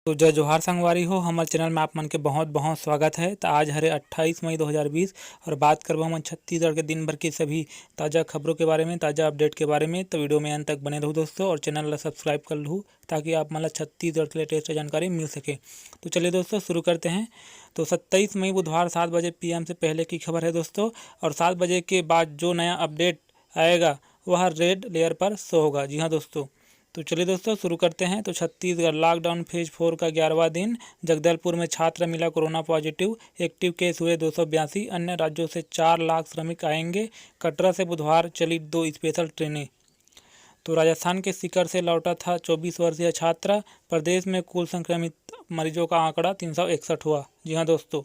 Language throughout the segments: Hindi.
तो जय जोहार संगवारी हो, हमारे चैनल में आप मन के बहुत बहुत स्वागत है। तो आज हरे 28 मई 2020 और बात करबो हम छत्तीसगढ़ के दिन भर की सभी ताज़ा खबरों के बारे में, ताज़ा अपडेट के बारे में। तो वीडियो में अंत तक बने रहूँ दोस्तों, और चैनल ला सब्सक्राइब कर लूँ ताकि आप मतलब छत्तीसगढ़ के लेटेस्ट जानकारी मिल सके। तो चलिए दोस्तों शुरू करते हैं। तो 27 मई बुधवार 7 बजे PM से पहले की खबर है दोस्तों, और 7 बजे के बाद जो नया अपडेट आएगा वह रेड लेयर पर शो होगा। जी हाँ दोस्तों, तो चलिए दोस्तों शुरू करते हैं। तो छत्तीसगढ़ लॉकडाउन फेज 4 का 11वां दिन। जगदलपुर में छात्र मिला कोरोना पॉजिटिव, एक्टिव केस हुए 282। अन्य राज्यों से 4 लाख श्रमिक आएंगे। कटरा से बुधवार चली 2 स्पेशल ट्रेनें। तो राजस्थान के सीकर से लौटा था 24 वर्षीय छात्र। प्रदेश में कुल संक्रमित मरीजों का आंकड़ा 361 हुआ। जी हाँ दोस्तों,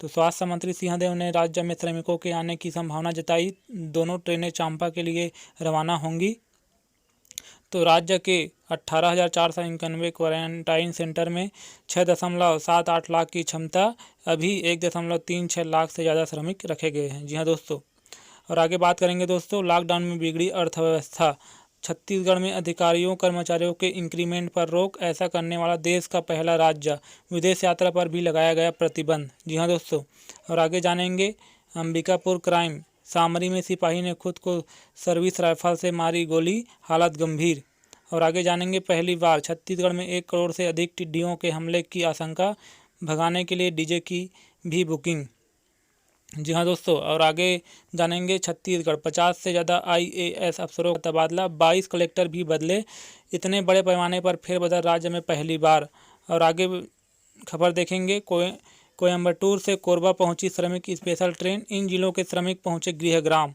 तो स्वास्थ्य मंत्री सिंहदेव ने राज्य में श्रमिकों के आने की संभावना जताई। दोनों ट्रेनें चांपा के लिए रवाना होंगी। तो राज्य के 18,491 क्वारंटाइन सेंटर में 6.78 लाख की क्षमता, अभी 1.36 लाख से ज़्यादा श्रमिक रखे गए हैं। जी हाँ दोस्तों, और आगे बात करेंगे दोस्तों। लॉकडाउन में बिगड़ी अर्थव्यवस्था। छत्तीसगढ़ में अधिकारियों कर्मचारियों के इंक्रीमेंट पर रोक, ऐसा करने वाला देश का पहला राज्य। विदेश यात्रा पर भी लगाया गया प्रतिबंध। जी हाँ दोस्तों, और आगे जानेंगे। अंबिकापुर क्राइम, सामरी में सिपाही ने खुद को सर्विस राइफल से मारी गोली, हालत गंभीर। और आगे जानेंगे। पहली बार छत्तीसगढ़ में 1 करोड़ से अधिक टिड्डियों के हमले की आशंका, भगाने के लिए डीजे की भी बुकिंग। जी हाँ दोस्तों, और आगे जानेंगे। छत्तीसगढ़ 50 से ज़्यादा IAS अफसरों का तबादला, 22 कलेक्टर भी बदले। इतने बड़े पैमाने पर फेरबदल राज्य में पहली बार। और आगे खबर देखेंगे। कोयम्बटूर से कोरबा पहुंची श्रमिक स्पेशल ट्रेन, इन जिलों के श्रमिक पहुंचे गृहग्राम।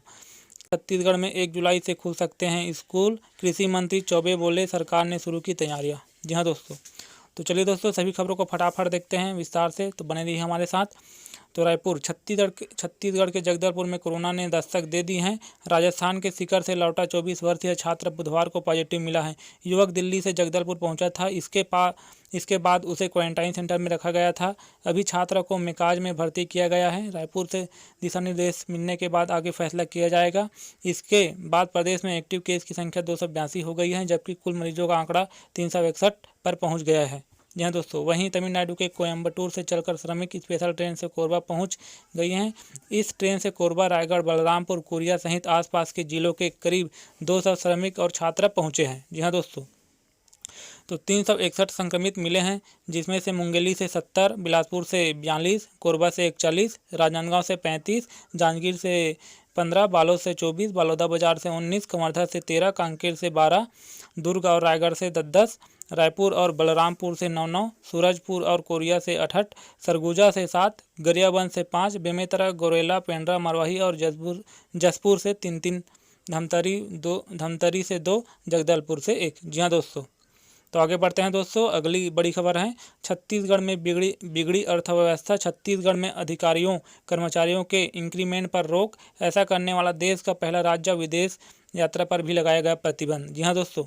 छत्तीसगढ़ में 1 जुलाई से खुल सकते हैं स्कूल, कृषि मंत्री चौबे बोले सरकार ने शुरू की तैयारियां। जी हाँ दोस्तों, तो चलिए दोस्तों सभी खबरों को फटाफट देखते हैं विस्तार से, तो बने रहिए हमारे साथ। तो रायपुर, छत्तीसगढ़ के जगदलपुर में कोरोना ने दस्तक दे दी है। राजस्थान के सीकर से लौटा 24 वर्षीय छात्र बुधवार को पॉजिटिव मिला है। युवक दिल्ली से जगदलपुर पहुंचा था। इसके बाद उसे क्वारंटाइन सेंटर में रखा गया था। अभी छात्र को मेकाज में भर्ती किया गया है। रायपुर से दिशा निर्देश मिलने के बाद आगे फैसला किया जाएगा। इसके बाद प्रदेश में एक्टिव केस की संख्या 282 हो गई है, जबकि कुल मरीजों का आंकड़ा 361 पर पहुँच गया है। जी हाँ दोस्तों, वहीं तमिलनाडु के कोयम्बटूर से चलकर श्रमिक स्पेशल ट्रेन से कोरबा पहुंच गई हैं। इस ट्रेन से कोरबा, रायगढ़, बलरामपुर, कोरिया सहित आसपास के जिलों के करीब 200 श्रमिक और छात्र पहुंचे हैं। जी हाँ दोस्तों, तो 361 संक्रमित मिले हैं, जिसमें से मुंगेली से 70, बिलासपुर से 42, कोरबा से 41, राजनांदगांव से 35, जांजगीर से 15, बालोद से 24, बलौदाबाजार से 19, कवर्धा से 13, कांकेर से 12, दुर्ग और रायगढ़ से 10, रायपुर और बलरामपुर से 9, सूरजपुर और कोरिया से 8, सरगुजा से 7, गरियाबंद से 5, बेमेतरा, गौरेला, पेंड्रा, मरवाही और जसपुर से 3, धमतरी से 2, जगदलपुर से 1। जी हाँ दोस्तों, तो आगे बढ़ते हैं दोस्तों। अगली बड़ी खबर है। छत्तीसगढ़ में बिगड़ी अर्थव्यवस्था। छत्तीसगढ़ में अधिकारियों कर्मचारियों के इंक्रीमेंट पर रोक, ऐसा करने वाला देश का पहला राज्य। विदेश यात्रा पर भी लगाया गया प्रतिबंध। जी हाँ दोस्तों,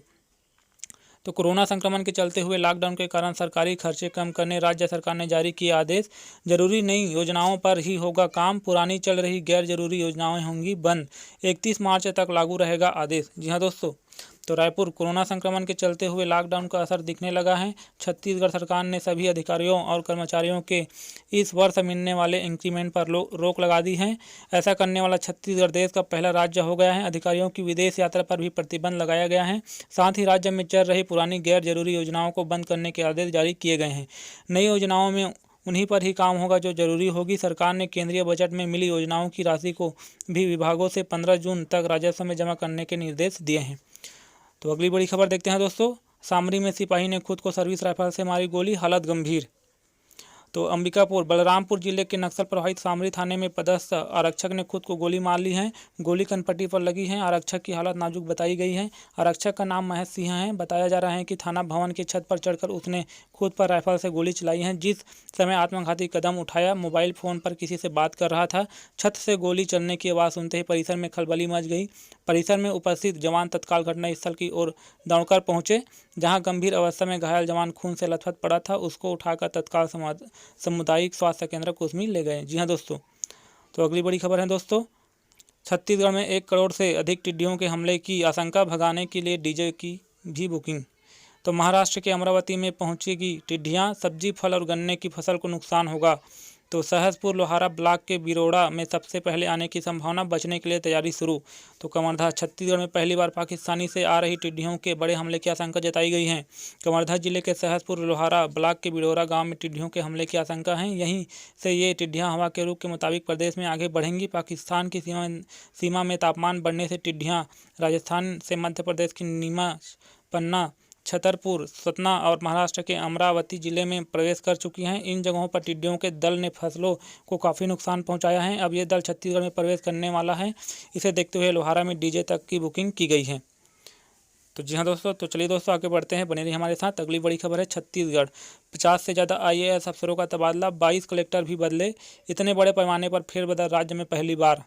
तो कोरोना संक्रमण के चलते हुए लॉकडाउन के कारण सरकारी खर्चे कम करने राज्य सरकार ने जारी किए आदेश। जरूरी नई योजनाओं पर ही होगा काम, पुरानी चल रही गैर जरूरी योजनाएं होंगी बंद। 31 मार्च तक लागू रहेगा आदेश। जी हाँ दोस्तों, तो रायपुर, कोरोना संक्रमण के चलते हुए लॉकडाउन का असर दिखने लगा है। छत्तीसगढ़ सरकार ने सभी अधिकारियों और कर्मचारियों के इस वर्ष मिलने वाले इंक्रीमेंट पर रोक लगा दी है। ऐसा करने वाला छत्तीसगढ़ देश का पहला राज्य हो गया है। अधिकारियों की विदेश यात्रा पर भी प्रतिबंध लगाया गया है। साथ ही राज्य में चल रही पुरानी गैर जरूरी योजनाओं को बंद करने के आदेश जारी किए गए हैं। नई योजनाओं में उन्हीं पर ही काम होगा जो जरूरी होगी। सरकार ने केंद्रीय बजट में मिली योजनाओं की राशि को भी विभागों से 15 जून तक राजस्व में जमा करने के निर्देश दिए हैं। तो अगली बड़ी खबर देखते हैं दोस्तों। सामरी में सिपाही ने खुद को सर्विस राइफल से मारी गोली, हालत गंभीर। तो अंबिकापुर, बलरामपुर जिले के नक्सल प्रभावित सामरी थाने में पदस्थ आरक्षक ने खुद को गोली मार ली है। गोली कनपट्टी पर लगी है। आरक्षक की हालत नाजुक बताई गई है। आरक्षक का नाम महेश सिंह है। बताया जा रहा है कि थाना भवन की छत पर चढ़कर उसने खुद पर राइफल से गोली चलाई है। जिस समय आत्मघाती कदम उठाया, मोबाइल फ़ोन पर किसी से बात कर रहा था। छत से गोली चलने की आवाज़ सुनते ही परिसर में खलबली मच गई। परिसर में उपस्थित जवान तत्काल घटनास्थल की ओर दौड़कर पहुंचे, जहां गंभीर अवस्था में घायल जवान खून से लथपथ पड़ा था। उसको उठाकर तत्काल सामुदायिक स्वास्थ्य केंद्र कुसमी ले गए। जी हाँ दोस्तों, तो अगली बड़ी खबर है दोस्तों। छत्तीसगढ़ में 1 करोड़ से अधिक टिड्डियों के हमले की आशंका, भगाने के लिए डीजे की भी बुकिंग। तो महाराष्ट्र के अमरावती में पहुंचेगी टिड्डियां, सब्जी फल और गन्ने की फसल को नुकसान होगा। तो सहसपुर लोहारा ब्लॉक के बिरोड़ा में सबसे पहले आने की संभावना, बचने के लिए तैयारी शुरू। तो कवर्धा छत्तीसगढ़ में पहली बार पाकिस्तानी से आ रही टिड्डियों के बड़े हमले की आशंका जताई गई है। कवर्धा जिले के सहसपुर लोहारा ब्लॉक के बिरोड़ा गांव में टिड्डियों के हमले की आशंका है। यहीं से ये टिड्डियां हवा के रुख के मुताबिक प्रदेश में आगे बढ़ेंगी। पाकिस्तान की सीमा में तापमान बढ़ने से टिड्डियां राजस्थान से मध्य प्रदेश की नीमच, पन्ना, छतरपुर, सतना और महाराष्ट्र के अमरावती जिले में प्रवेश कर चुकी हैं। इन जगहों पर टिड्डियों के दल ने फसलों को काफ़ी नुकसान पहुंचाया है। अब ये दल छत्तीसगढ़ में प्रवेश करने वाला है। इसे देखते हुए लोहारा में डीजे तक की बुकिंग की गई है। तो जी हाँ दोस्तों, तो चलिए दोस्तों आगे बढ़ते हैं, बने रहिए हमारे साथ। अगली बड़ी खबर है छत्तीसगढ़, 50 से ज़्यादा IAS अफसरों का तबादला, 22 कलेक्टर भी बदले। इतने बड़े पैमाने पर फेरबदल राज्य में पहली बार।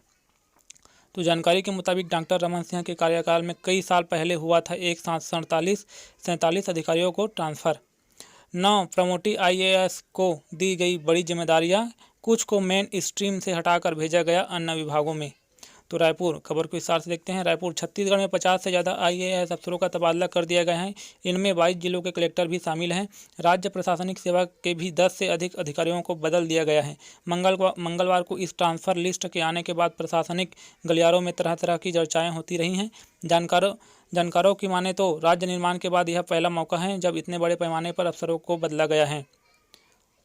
तो जानकारी के मुताबिक डॉक्टर रमन सिंह के कार्यकाल में कई साल पहले हुआ था एक साथ 47 अधिकारियों को ट्रांसफ़र। 9 प्रमोटी IAS को दी गई बड़ी जिम्मेदारियां, कुछ को मेन स्ट्रीम से हटाकर भेजा गया अन्य विभागों में। तो रायपुर, खबर को विस्तार से देखते हैं। रायपुर, छत्तीसगढ़ में 50 से ज़्यादा IAS अफसरों का तबादला कर दिया गया है। इनमें 22 जिलों के कलेक्टर भी शामिल हैं। राज्य प्रशासनिक सेवा के भी 10 से अधिक अधिकारियों को बदल दिया गया है। मंगलवार को इस ट्रांसफ़र लिस्ट के आने के बाद प्रशासनिक गलियारों में तरह तरह की चर्चाएं होती रही हैं। जानकारों की माने तो राज्य निर्माण के बाद यह पहला मौका है जब इतने बड़े पैमाने पर अफसरों को बदला गया है।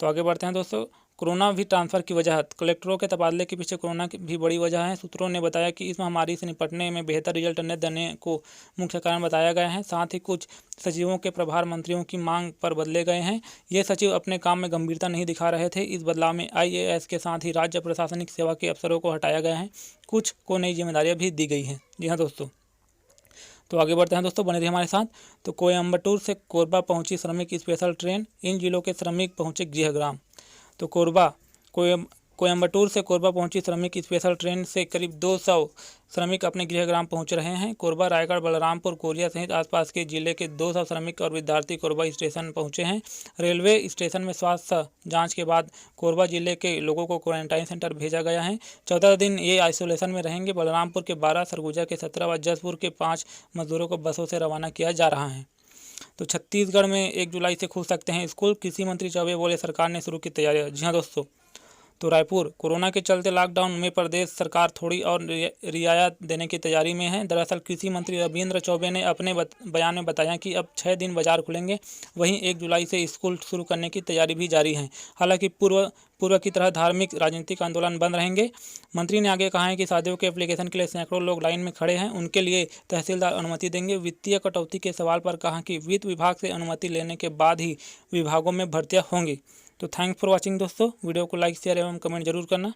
तो आगे बढ़ते हैं दोस्तों। कोरोना भी ट्रांसफ़र की वजह, कलेक्टरों के तबादले के पीछे कोरोना की भी बड़ी वजह है। सूत्रों ने बताया कि इस महामारी से निपटने में बेहतर रिजल्ट न देने को मुख्य कारण बताया गया है। साथ ही कुछ सचिवों के प्रभार मंत्रियों की मांग पर बदले गए हैं। ये सचिव अपने काम में गंभीरता नहीं दिखा रहे थे। इस बदलाव में IAS के साथ ही राज्य प्रशासनिक सेवा के अफसरों को हटाया गया है। कुछ को नई जिम्मेदारियाँ भी दी गई हैं। जी हाँ दोस्तों, तो आगे बढ़ते हैं दोस्तों, बने रहिए हमारे साथ। तो कोयम्बटूर से कोरबा पहुंची श्रमिक स्पेशल ट्रेन, इन जिलों के श्रमिक पहुंचे गृहग्राम। तो कोयम्बटूर से कोरबा पहुंची श्रमिक स्पेशल ट्रेन से करीब 200 श्रमिक अपने गृहग्राम पहुंच रहे हैं। कोरबा, रायगढ़, बलरामपुर, कोरिया सहित आसपास के जिले के 200 श्रमिक और विद्यार्थी कोरबा स्टेशन पहुंचे हैं। रेलवे स्टेशन में स्वास्थ्य जांच के बाद कोरबा जिले के लोगों को क्वारंटाइन सेंटर भेजा गया है। 14 दिन ये आइसोलेशन में रहेंगे। बलरामपुर के 12, सरगुजा के 17 व जसपुर के 5 मजदूरों को बसों से रवाना किया जा रहा है। तो छत्तीसगढ़ में 1 जुलाई से खुल सकते हैं स्कूल, कृषि मंत्री चौबे बोले सरकार ने शुरू की तैयारियां। जी हाँ दोस्तों, तो रायपुर, कोरोना के चलते लॉकडाउन में प्रदेश सरकार थोड़ी और रियायत देने की तैयारी में है। दरअसल कृषि मंत्री रविंद्र चौबे ने अपने बयान में बताया कि अब 6 दिन बाजार खुलेंगे। वहीं 1 जुलाई से स्कूल शुरू करने की तैयारी भी जारी है। हालांकि पूर्व की तरह धार्मिक राजनीतिक आंदोलन बंद रहेंगे। मंत्री ने आगे कहा है कि शादियों के एप्लीकेशन के लिए सैकड़ों लोग लाइन में खड़े हैं, उनके लिए तहसीलदार अनुमति देंगे। वित्तीय कटौती के सवाल पर कहा कि वित्त विभाग से अनुमति लेने के बाद ही विभागों में भर्तियां होंगी। तो थैंक्स फॉर वॉचिंग दोस्तों, वीडियो को लाइक, शेयर एवं कमेंट जरूर करना।